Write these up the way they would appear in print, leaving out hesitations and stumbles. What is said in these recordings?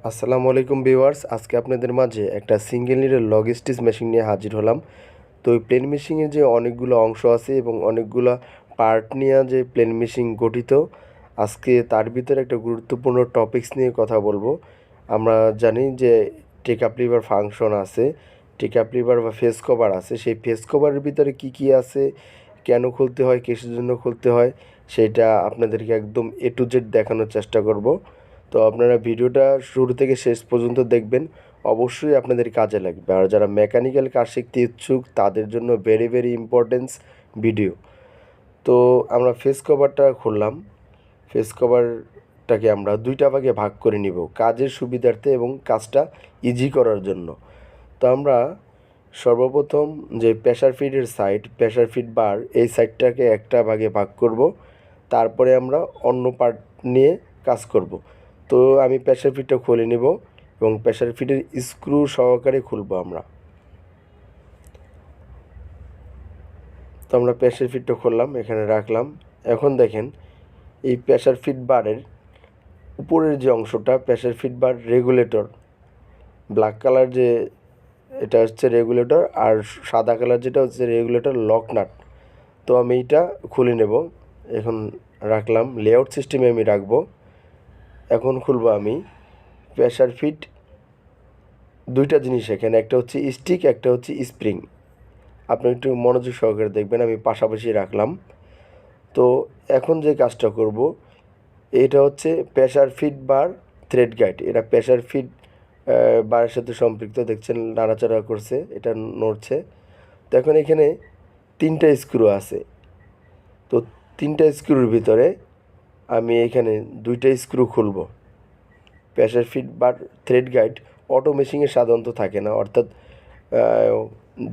আসসালামু আলাইকুম ভিউয়ার্স, আজকে আপনাদের মাঝে একটা single needle log stitch machine নিয়ে হাজির হলাম। তো এই প্লেন মেশিনের যে অনেকগুলো অংশ আছে এবং অনেকগুলো পার্ট নিয়ে যে প্লেন মেশিন গঠিত, আজকে তার ভিতরে একটা গুরুত্বপূর্ণ টপিকস নিয়ে কথা বলবো। আমরা জানি যে টেকআপ লিভার ফাংশন আছে, টেকআপ লিভার বা ফেস কভার আছে। সেই ফেস কভারের ভিতরে কি কি আছে, কেন খুলতে হয়, কিসের জন্য খুলতে হয়, সেটা আপনাদেরকে একদম এ টু জেড দেখানোর চেষ্টা করব। তো আপনারা ভিডিওটা শুরু থেকে শেষ পর্যন্ত দেখবেন, অবশ্যই আপনাদের কাজে লাগবে। আর যারা মেকানিক্যাল কাজ শিখতে ইচ্ছুক তাদের জন্য ভেরি ভেরি ইম্পর্টেন্স ভিডিও। তো আমরা ফেস কভারটা খুললাম। ফেস কভারটাকে আমরা দুইটা ভাগে ভাগ করে নিব কাজের সুবিধার্থে এবং কাজটা ইজি করার জন্য। তো আমরা সর্বপ্রথম যে প্রেসার ফিডের সাইড, প্রেসার ফিড বার, এই সাইডটাকে একটা ভাগে ভাগ করব। তারপরে আমরা অন্য পার্ট নিয়ে কাজ করব। তো আমি প্রেসার ফিডটা খুলে নেব এবং প্রেসার ফিডের স্ক্রু সহকারে খুলব আমরা। তো আমরা প্রেসার ফিডটা খুললাম, এখানে রাখলাম। এখন দেখেন এই প্রেসার ফিড বারের উপরের যে অংশটা, প্রেসার ফিড বার রেগুলেটর, ব্ল্যাক কালার যে এটা হচ্ছে রেগুলেটর, আর সাদা কালার যেটা হচ্ছে রেগুলেটর লক নাট। তো আমি এইটা খুলে নেব। এখন রাখলাম, লেআউট সিস্টেমে আমি রাখবো। এখন খুলবো আমি প্রেসার ফিট। দুইটা জিনিস এখানে, একটা হচ্ছে স্টিক, একটা হচ্ছে স্প্রিং। আপনি একটু মনোযোগ সহকারে দেখবেন, আমি পাশাপাশি রাখলাম। তো এখন যে কাজটা করব, এটা হচ্ছে প্রেসার ফিট বার থ্রেড গাইড। এটা প্রেসার ফিট বারের সাথে সম্পৃক্ত, দেখছেন নাড়াচাড়া করছে, এটা নড়ছে। তো এখন এখানে তিনটা স্ক্রু আছে। তো তিনটা স্ক্রুর ভিতরে আমি এখানে দুইটা স্ক্রু খুলব। প্রেসার ফিট বার থ্রেড গাইড অটো মেশিনে সাধারণত থাকে না, অর্থাৎ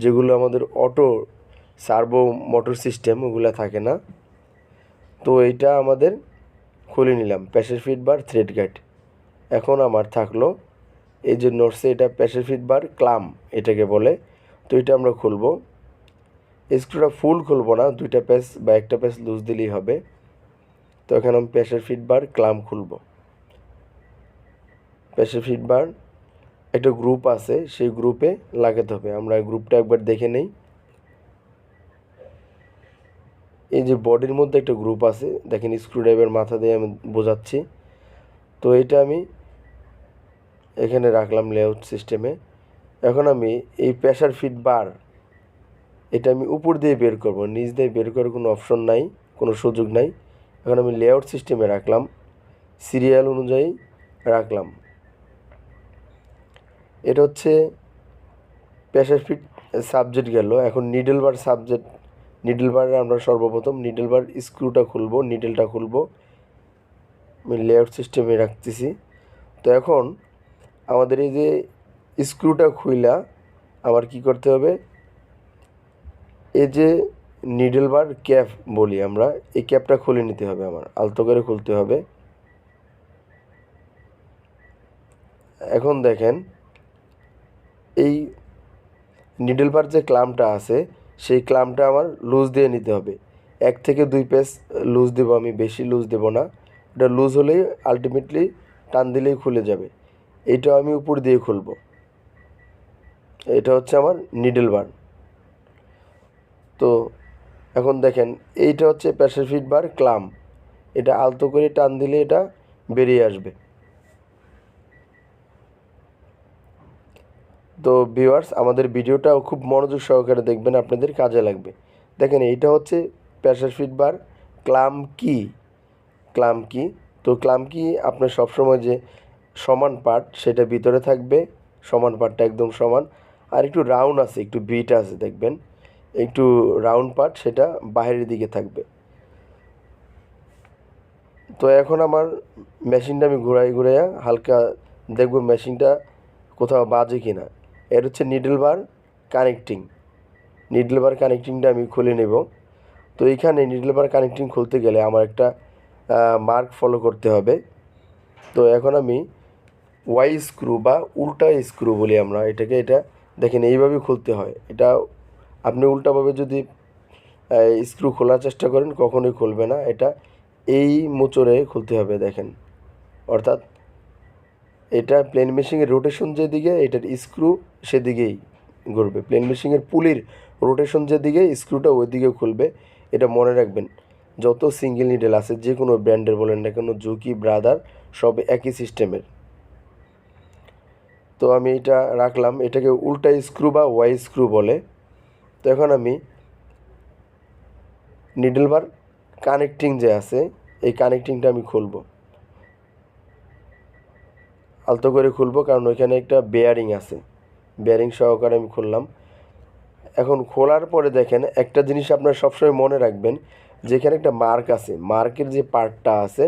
যেগুলো আমাদের অটো সার্ভো মোটর সিস্টেম, ওগুলো থাকে না। তো এইটা আমাদের খুলে নিলাম, প্রেসার ফিট বার থ্রেড গাইড। এখন আমার থাকলো এই যে নড়ছে, এটা প্রেসার ফিট বার ক্লাম এটাকে বলে। তো এটা আমরা খুলবো। স্ক্রুটা ফুল খুলবো না, দুইটা প্যাচ বা একটা প্যাচ লুজ দিলেই হবে। তো এখানে আমি প্রেসার ফিট বার ক্লাম খুলবো। প্রেসার ফিট বার একটা গ্রুপ আছে, সেই গ্রুপে লাগাতে হবে। আমরা গ্রুপটা একবার দেখে নেই। এই যে বডির মধ্যে একটা গ্রুপ আছে, দেখেন স্ক্রুড্রাইভার মাথা দিয়ে আমি বোঝাচ্ছি। তো এটা আমি এখানে রাখলাম লেআউট সিস্টেমে। এখন আমি এই প্রেসার ফিট বার, এটা আমি উপর দিয়ে বের করব, নিচ দিয়ে বের করার কোনো অপশন নাই, কোনো সুযোগ নাই। এখন আমি লেআউট সিস্টেমে রাখলাম, সিরিয়াল অনুযায়ী রাখলাম। এটা হচ্ছে প্রেসার ফিট সাবজেক্ট গেল। এখন নিডল বার সাবজেক্ট। নিডল বারে আমরা সর্বপ্রথম নিডল বার স্ক্রুটা খুলবো, নিডলটা খুলবো। আমি লেআউট সিস্টেমে রাখতেছি। তো এখন আমাদের এই যে স্ক্রুটা খুইলা আবার কি করতে হবে, এই যে নিডল বার ক্যাপ বলি আমরা, এই ক্যাপটা খুলে নিতে হবে, আমার আলতো করে খুলতে হবে। এখন দেখেন এই নিডল বার যে ক্লামটা আছে, সেই ক্লামটা আমার লুজ দিয়ে নিতে হবে। 1 থেকে 2 পেস লুজ দেবো আমি, বেশি লুজ দেবো না। এটা লুজ হলেই আলটিমেটলি টান দিলেই খুলে যাবে। এইটাও আমি উপর দিয়ে খুলব। এটা হচ্ছে আমার নিডল বার। তো এখন দেখেন এইটা হচ্ছে প্রেসার ফিট বার ক্লাম। এটা আলতো করে টান দিলে এটা বেরিয়ে আসবে। তো ভিউয়ার্স, আমাদের ভিডিওটাও খুব মনোযোগ সহকারে দেখবেন, আপনাদের কাজে লাগবে। দেখেন এইটা হচ্ছে প্রেসার ফিট বার ক্লাম কি। ক্লাম কি, তো ক্লাম কি আপনার সবসময় যে সমান পার্ট সেটা ভিতরে থাকবে, সমান পার্টটা একদম সমান। আর একটু রাউন্ড আছে, একটু বিট আছে, দেখবেন একটু রাউন্ড পার্ট সেটা বাইরের দিকে থাকবে। তো এখন আমার মেশিনটা আমি ঘুরাইয়া হালকা দেখব মেশিনটা কোথাও বাজে কি না। এর হচ্ছে নিডল বার কানেক্টিং। নিডল বার কানেক্টিংটা আমি খুলে নেব। তো এইখানে নিডল বার কানেক্টিং খুলতে গেলে আমার একটা মার্ক ফলো করতে হবে। তো এখন আমি ওয়াই স্ক্রু বা উল্টা স্ক্রু বলি আমরা এটাকে, এটা দেখেন এইভাবে খুলতে হয়। এটা আপনি উল্টাভাবে যদি স্ক্রু খোলার চেষ্টা করেন কখনোই খুলবে না। এটা এই মোচড়ে খুলতে হবে, দেখেন। অর্থাৎ এটা প্লেন মেশিনের রোটেশন যেদিকে এটার স্ক্রু সেদিকেই ঘুরবে, প্লেন মেশিনের পুলির রোটেশন যেদিকে স্ক্রুটা ওই দিকে খুলবে। এটা মনে রাখবেন। যত সিঙ্গেল নিডেল আছে যে কোনো ব্র্যান্ডের বলেন না কেন, জুকি ব্রাদার সব একই সিস্টেমের। তো আমি এটা রাখলাম, এটাকে উল্টা স্ক্রু বা ওয়াই স্ক্রু বলে। তো এখন আমি নিডল বার কানেক্টিং যে আছে এই কানেক্টিংটা আমি খুলব, আলতো করে খুলব, কারণ ওইখানে একটা বেয়ারিং আছে। বেয়ারিং সহকারে আমি খুললাম। এখন খোলার পরে দেখেন একটা জিনিস আপনারা সবসময় মনে রাখবেন, যেখানে একটা মার্ক আছে, মার্কের যে পার্টটা আছে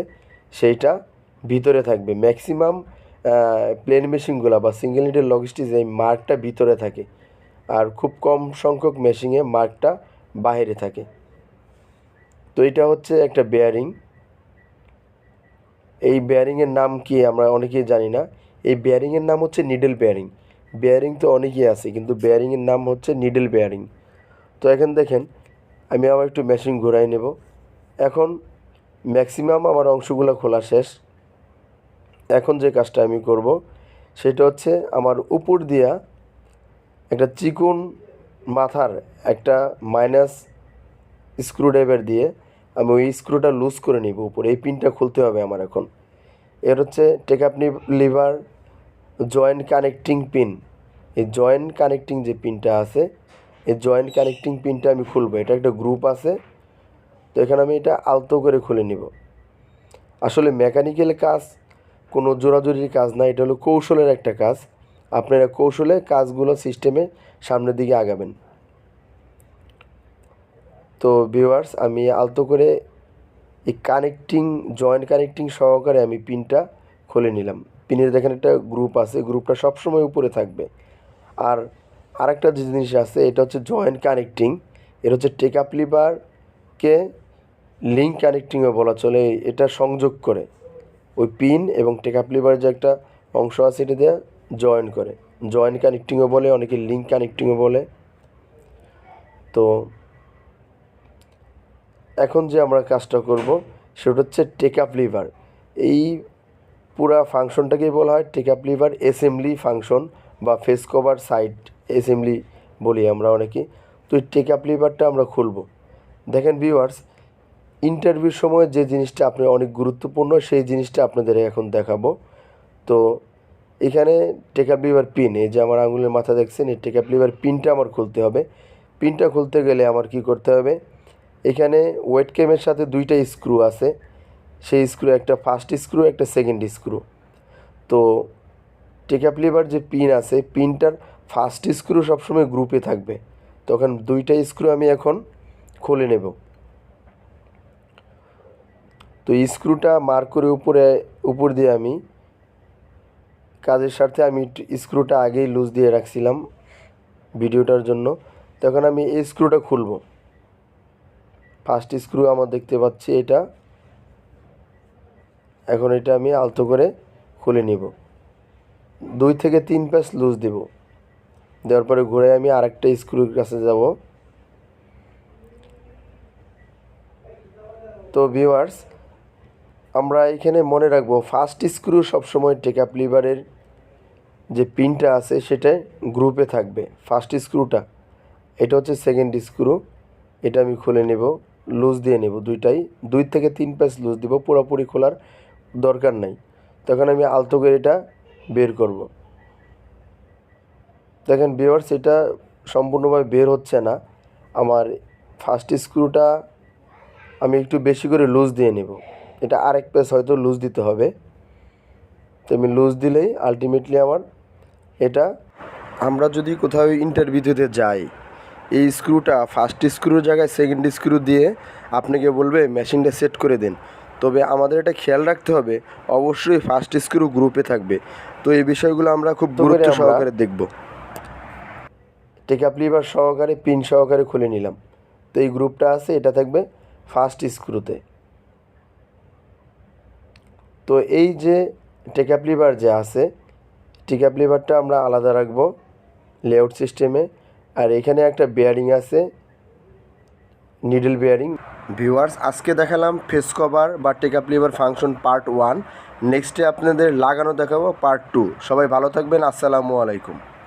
সেইটা ভিতরে থাকবে। ম্যাক্সিমাম প্লেন মেশিনগুলো বা সিঙ্গেল নিডেল লজিস্টিক্স এই মার্কটা ভিতরে থাকে, আর খুব কম সংখ্যক মেশিনে মার্কটা বাইরে থাকে। তো এটা হচ্ছে একটা বেয়ারিং। এই বেয়ারিংয়ের নাম কি আমরা অনেকেই জানি না। এই বেয়ারিংয়ের নাম হচ্ছে নিডল বেয়ারিং। বেয়ারিং তো অনেকই আছে, কিন্তু বেয়ারিংয়ের নাম হচ্ছে নিডল বেয়ারিং। তো এখন দেখেন আমি আবার একটু মেশিন ঘুরাই নেব। এখন ম্যাক্সিমাম আমার অংশগুলো খোলা শেষ। এখন যে কাজটা আমি করব সেটা হচ্ছে আমার উপর দিয়া একটা চিকন মাথার একটা মাইনাস স্ক্রুড্রাইভার দিয়ে আমি ওই স্ক্রুটা লুজ করে নিব উপরে। এই পিনটা খুলতে হবে আমার এখন। এর হচ্ছে take up liver joint connecting pin. এই জয়েন্ট কানেক্টিং যে পিনটা আছে এই জয়েন্ট কানেক্টিং পিনটা আমি খুলবো। এটা একটা গ্রুপ আছে, তো এখানে আমি এটা আলতো করে খুলে নিব। আসলে মেকানিক্যাল কাজ কোনো জোরাজুরির কাজ না, এটা হলো কৌশলের একটা কাজ। আপনারা কৌশলে কাজগুলো সিস্টেমে সামনের দিকে আগাবেন। তো ভিউয়ার্স আমি আলতো করে এই কানেক্টিং জয়েন্ট কানেক্টিং সহকারে আমি পিনটা খুলে নিলাম। পিনের দেখেন একটা গ্রুপ আছে, গ্রুপটা সবসময় উপরে থাকবে। আর আরেকটা যে জিনিস আছে এটা হচ্ছে জয়েন্ট কানেক্টিং। এটা হচ্ছে টেকআপ লিভারকে লিঙ্ক কানেক্টিংও বলা চলে। এটা সংযোগ করে ওই পিন এবং টেকআপ লিভার যে একটা অংশ আছে এটা দিয়ে জয়েন করে। জয়েন্ট কানেক্টিংও বলে, অনেকে লিঙ্ক কানেক্টিংও বলে। তো এখন যে আমরা কাজটা করব সেটা হচ্ছে টেকআপ লিভার। এই পুরা ফাংশনটাকেই বলা হয় টেকআপ লিভার অ্যাসেম্বলি ফাংশন বা ফেস কভার সাইড অ্যাসেম্বলি বলি আমরা অনেকে। তো এই টেকআপ লিভারটা আমরা খুলব। দেখেন ভিউয়ার্স, ইন্টারভিউর সময় যে জিনিসটা আপনার অনেক গুরুত্বপূর্ণ সেই জিনিসটা আপনাদের এখন দেখাবো। তো এখানে টেকআপ লিভার পিন, এই যে আমার আঙুলের মাথা দেখছেন, এই টেকআপ লিভার পিনটা আমার খুলতে হবে। পিনটা খুলতে গেলে আমার কি করতে হবে, এখানে ওয়েট ক্যামের সাথে দুইটা স্ক্রু আছে। সেই স্ক্রু, একটা ফার্স্ট স্ক্রু একটা সেকেন্ড স্ক্রু। তো টেকআপ লিভার যে পিন আছে পিনটার ফার্স্ট স্ক্রু সবসময় গ্রুপে থাকবে। তখন দুইটা স্ক্রু আমি এখন খুলে নেব। তো স্ক্রুটা মার্ক করে উপর দিয়ে আমি কাজের স্বার্থে আমি স্ক্রুটা আগেই লুজ দিয়ে রাখছিলাম ভিডিওটার জন্য। তখন আমি এই স্ক্রুটা খুলব। ফার্স্ট স্ক্রু আমার দেখতে পাচ্ছি এটা। এখন এটা আমি আলতো করে খুলে নিব। 2 থেকে 3 প্যাচ লুজ দেব। দেওয়ার পরে ঘুরে আমি আরেকটা স্ক্রুর কাছে যাব। তো ভিউয়ার্স আমরা এখানে মনে রাখবো ফার্স্ট স্ক্রু সবসময় টেকআপ লিভারের যে পিনটা আছে সেটা গ্রুপে থাকবে। ফার্স্ট স্ক্রুটা এটা হচ্ছে সেকেন্ড স্ক্রু। এটা আমি খুলে নেব, লুজ দিয়ে নেব দুইটাই। 2 থেকে 3 প্যাচ লুজ দিব, পুরোপুরি খোলার দরকার নাই। তখন আমি আলতো করে এটা বের করব। দেখেন ভিউয়ার্স এটা সম্পূর্ণভাবে বের হচ্ছে না। আমার ফার্স্ট স্ক্রুটা আমি একটু বেশি করে লুজ দিয়ে নেব। এটা আরেক প্যাচ হয়তো লুজ দিতে হবে। তো আমি লুজ দিলেই আলটিমেটলি আমার এটা, আমরা যদি কোথাও ইন্টারভিউতে যাই এই স্ক্রুটা ফার্স্ট স্ক্রুর জায়গায় সেকেন্ড স্ক্রু দিয়ে আপনাকে বলবে মেশিনটা সেট করে দেন। তবে আমাদের এটা খেয়াল রাখতে হবে অবশ্যই ফার্স্ট স্ক্রু গ্রুপে থাকবে। তো এই বিষয়গুলো আমরা খুব গুরুত্ব সহকারে দেখব। টেকআপ লিভার সহকারে পিন সহকারে খুলে নিলাম। তো এই গ্রুপটা আছে এটা থাকবে ফার্স্ট স্ক্রুতে। তো এই যে টেকআপ লিভার যে আছে টেকআপ লিভারটা আমরা আলাদা রাখবো লেআউট সিস্টেমে। আর এখানে একটা বেয়ারিং আছে নিডল বেয়ারিং। ভিউয়ার্স, আজকে দেখালাম ফেস কভার বা টেকআপ লিভার ফাংশন পার্ট 1। নেক্সটে আপনাদের লাগানো দেখাবো পার্ট 2। সবাই ভালো থাকবেন। আসসালামু আলাইকুম।